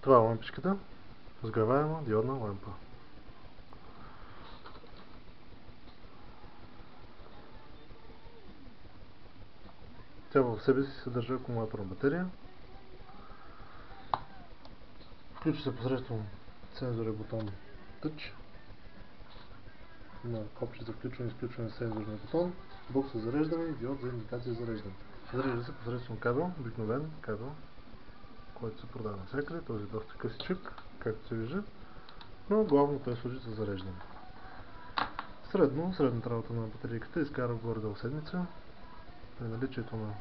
Това е лампичката, сгреваема диодна лампа. Тя в себе си съдържа акумулаторна батерия. Включва се посредством сензорен бутон Touch. На копче за включване и изключване на сензорния бутон, блок за зареждане и диод за индикация за зареждане. Зарежда се посредством кабел, обикновен кабел, който се продава навсякъде. Този е доста късичък, както се вижда, но главно той служи за зареждане. Средната работа на батерийката изкарва горе-долу седмица. При наличието на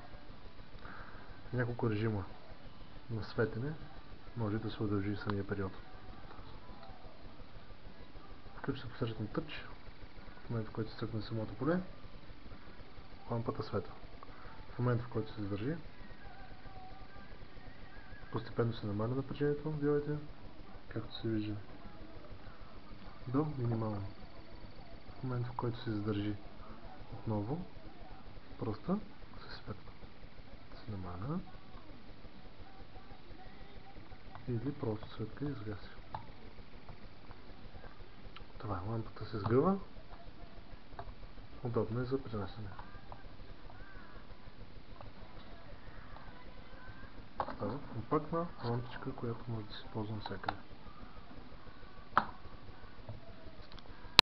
няколко режима на светене може да се удължи самия период. Включва се посредством Touch. В момента, в който се цъкне самото поле, лампата светва. В момента, в който се задържи, постепенно се намаля напрежението на диодите, както се вижда, до минимално. В момента, в който се задържи отново, просто се светва. Се намаля или просто светка и изгаси. Това е, лампата се сгъва, удобно е за пренасене. Това е компактна лампичка, която може да се използва навсякъде.